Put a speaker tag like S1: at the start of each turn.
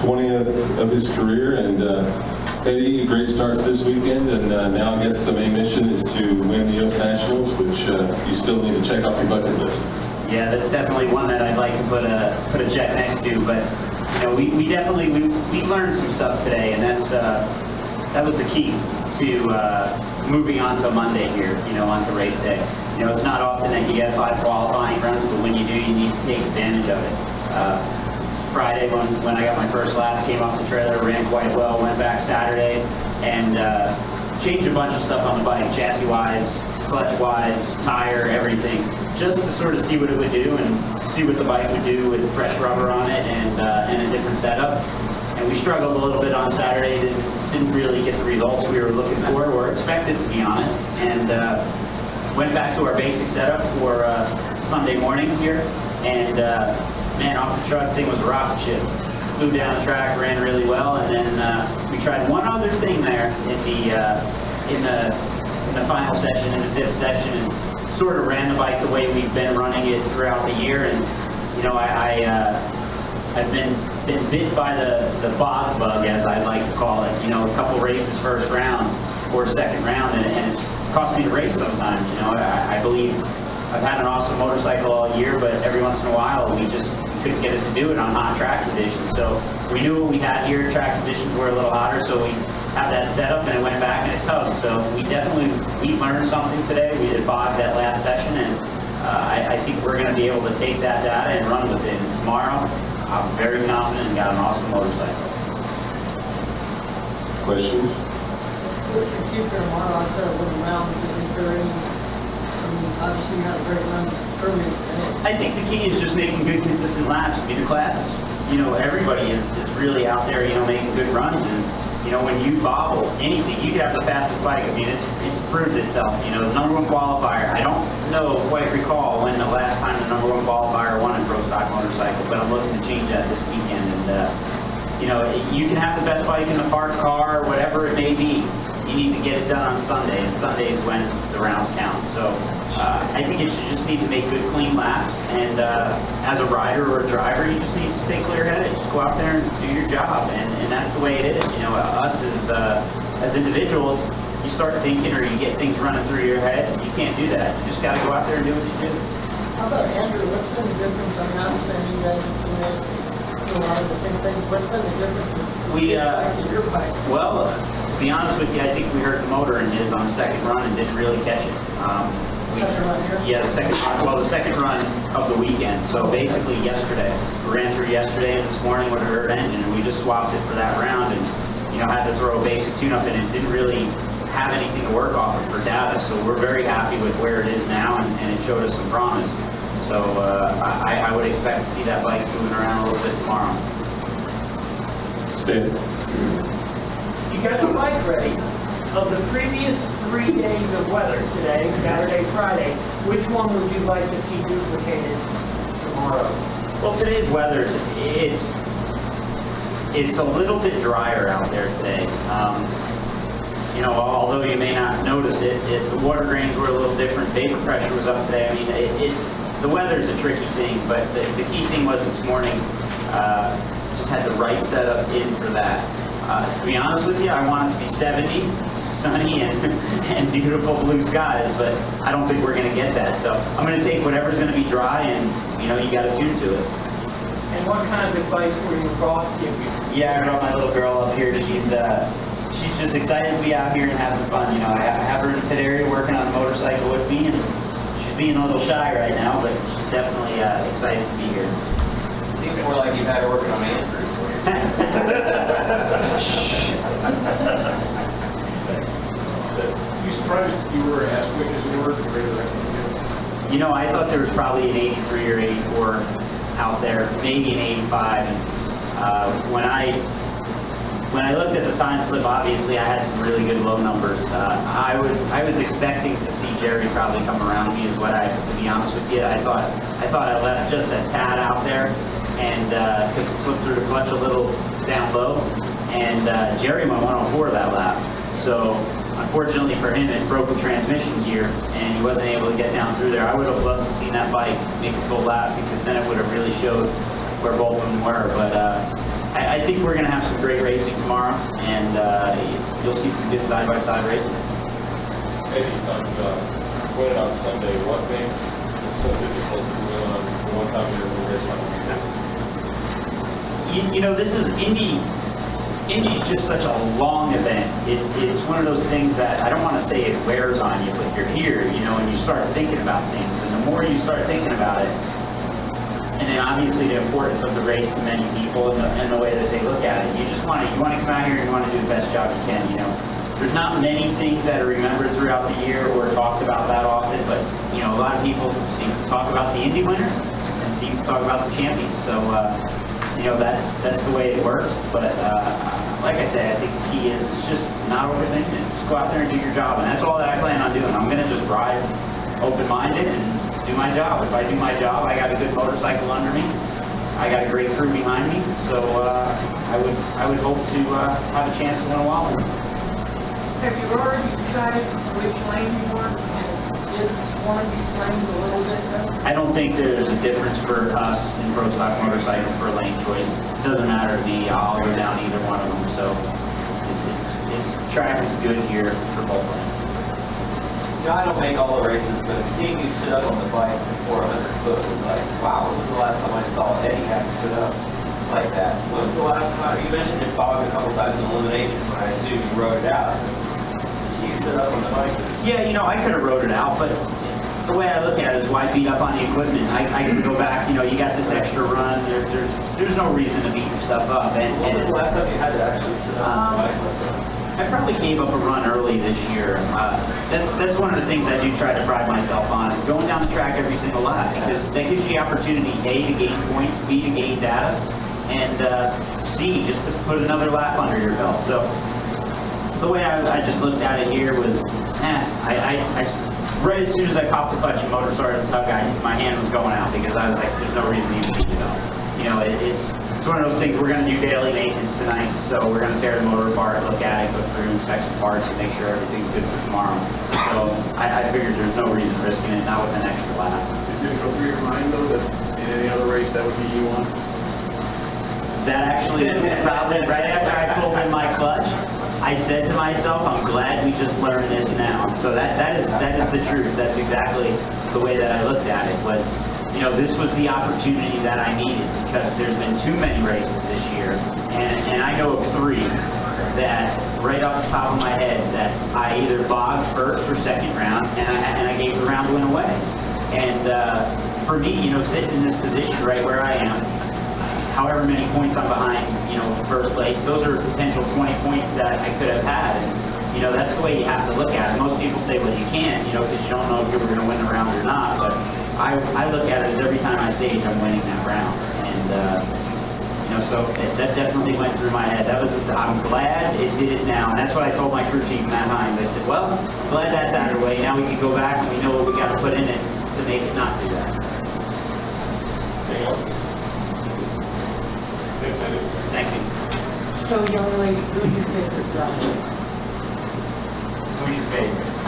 S1: 20th of his career, and Eddie, great starts this weekend, and now I guess the main mission is to win the U.S. Nationals, which you still need to check off your bucket list.
S2: Yeah, that's definitely one that I'd like to put a check next to, but you know, we definitely learned some stuff today, and that was the key to moving on to Monday here, you know, onto race day. You know, it's not often that you get 5 qualifying runs, but when you do, you need to take advantage of it. Friday, when I got my first lap, came off the trailer, ran quite well, went back Saturday, and changed a bunch of stuff on the bike, chassis-wise, clutch-wise, tire, everything, just to sort of see what it would do and see what the bike would do with fresh rubber on it and a different setup. And we struggled a little bit on Saturday, didn't really get the results we were looking for or expected, to be honest, and went back to our basic setup for Sunday morning here, and man, off the truck, thing was a rocket ship. Flew down the track, ran really well, and then we tried one other thing there in the final session, in the 5th session, and sort of ran the bike the way we've been running it throughout the year. And you know, I've been bit by the bog bug, as I like to call it. You know, a couple races first round or second round, and it's cost me the race sometimes. You know, I believe I've had an awesome motorcycle all year, but every once in a while we just couldn't get it to do it on hot track conditions. So we knew what we had here. Track conditions were a little hotter, so we have that set up, and it went back and it tugged. So we learned something today. We did bog that last session, and I think we're going to be able to take that data and run with it. And tomorrow, I'm very confident and got an awesome motorcycle.
S1: Questions?
S3: What's the key for tomorrow? I said a little round. Is there any? I mean, obviously you had a great run earlier today.
S2: I think the key is just making good, consistent laps. I mean, the classes, you know, everybody is really out there, you know, making good runs. And, you know, when you bobble anything, you could have the fastest bike. I mean, it's proved itself. You know, the #1 qualifier, I don't quite recall when the last time the #1 qualifier won a pro stock motorcycle, but I'm looking to change that this weekend. And, you know, you can have the best bike in the parked car, whatever it may be. You need to get it done on Sunday, and Sunday is when the rounds count. So I think it should just need to make good, clean laps. And as a rider or a driver, you just need to stay clear-headed. Just go out there and do your job, and that's the way it is. You know, us as individuals, you start thinking or you get things running through your head. You can't do that. You just got to go out there and do what you do.
S3: How about Andrew? What's been the difference? I mean, I understand you guys have doing a lot of the same things. What's been the difference with your bike?
S2: Well, to be honest with you, I think we hurt the motor in his on the second run and didn't really catch it.
S3: Second run here?
S2: Yeah, the second run of the weekend. So basically yesterday, we ran through yesterday and this morning with a hurt engine, and we just swapped it for that round, and you know, had to throw a basic tune-up in it. Didn't really have anything to work off of for data, so we're very happy with where it is now, and it showed us some promise. So I would expect to see that bike moving around a little bit tomorrow.
S1: Stan?
S4: You got the bike ready. Of the previous 3 days of weather, today, Saturday, Friday, which one would you like to see duplicated tomorrow?
S2: Well, today's weather, it's a little bit drier out there today. You know, although you may not notice it, the water grains were a little different. Vapor pressure was up today. I mean, the weather's a tricky thing, but the key thing was this morning, just had the right setup in for that. To be honest with you, I want it to be 70, sunny, and beautiful blue skies, but I don't think we're going to get that. So I'm going to take whatever's going to be dry, and you know, you got to tune to it.
S4: And what kind of advice will your boss give you?
S2: Yeah, I brought my little girl up here. She's just excited to be out here and having fun. You know, I have her in the pit area working on a motorcycle with me, and she's being a little shy right now, but she's definitely excited to be here.
S5: It seems more like you've had her working on Andrew for you.
S6: You surprised you were as quick as you were compared to that?
S2: You know, I thought there was probably an 83 or 84 out there, maybe an 85. And when I looked at the time slip, obviously I had some really good low numbers. I was expecting to see Jerry probably come around me, is what to be honest with you. I thought I left just a tad out there, and because it slipped through the clutch a little down low, and Jerry went 104 that lap. So unfortunately for him, it broke the transmission gear, and he wasn't able to get down through there. I would have loved to see that bike make a full lap, because then it would have really showed where both of them were. But I think we're going to have some great racing tomorrow, and you'll see some good side-by-side racing.
S1: Eddie, you talked about winning on Sunday. What makes it so difficult to win on the one time you're racing on the weekend?
S2: You know, this is Indy. Indy's just such a long event. It's one of those things that I don't want to say it wears on you, but you're here, you know, and you start thinking about things. And the more you start thinking about it, and then obviously the importance of the race to many people and the way that they look at it, you just want to come out here and you want to do the best job you can, you know. There's not many things that are remembered throughout the year or talked about that often, but, you know, a lot of people seem to talk about the Indy winner and seem to talk about the champion. So, you know, that's the way it works. But like I said, I think the key is it's just not overthinking it. Just go out there and do your job, and that's all that I plan on doing. I'm going to just ride open-minded and do my job. If I do my job, I got a good motorcycle under me. I got a great crew behind me, so I would hope to have a chance to win a while.
S3: Have you already decided which lane you want? And is one of these lanes a little bit better?
S2: I don't think there's a difference for us in pro stock motorcycle for lane choice. It doesn't matter to me. I'll go down either one of them. So it's track is good here for both lanes.
S5: You know, I don't make all the races, but seeing you sit up on the bike before 100 foot was like, wow, when was the last time I saw Eddie have to sit up like that? When was the last time? You mentioned it bogged a couple times in elimination, but I assume you rode it out. See you sit up on the bike is...
S2: Yeah, you know, I could have rode it out, but the way I look at it is why beat up on the equipment? I can go back, you know, you got this extra run, there's no reason to beat your stuff up.
S5: When was the last time you had to actually sit up on the bike like that?
S2: I probably gave up a run early this year. That's one of the things I do try to pride myself on, is going down the track every single lap, because that gives you the opportunity, A, to gain points, B, to gain data, and C, just to put another lap under your belt. So the way I just looked at it here was, right as soon as I popped the clutch and motor started to tug, my hand was going out, because I was like, there's no reason to even keep it up. You know, it's one of those things. We're going to do daily maintenance tonight, so we're going to tear the motor apart, look at it, go through, inspect some parts, and make sure everything's good for tomorrow. So I figured there's no reason risking it, not with an extra lap.
S6: Did you go through your mind, though, that in any other race that would be you on?
S2: That actually is probably right after I pulled in my clutch. I said to myself, I'm glad we just learned this now. So that is the truth. That's exactly the way that I looked at it. Was, you know, this was the opportunity that I needed, because there's been too many races this year, and I know of 3 that right off the top of my head that I either bogged first or second round, and I gave the round win away. And for me, you know, sitting in this position right where I am, however many points I'm behind, you know, first place, those are potential 20 points that I could have had. And, you know, that's the way you have to look at it. Most people say, well, you can't, you know, because you don't know if you were going to win the round or not. But I look at it as every time I stage, I'm winning that round. And, you know, so that definitely went through my head. That was, I'm glad it did it now. And that's what I told my crew chief, Matt Hines. I said, well, I'm glad that's out of the way. Now we can go back and we know what we got to put in it to make it not do that.
S1: Anything else? Thanks, Andy.
S2: Thank you.
S3: So, young lady, who's your favorite driver?
S2: Who's your favorite?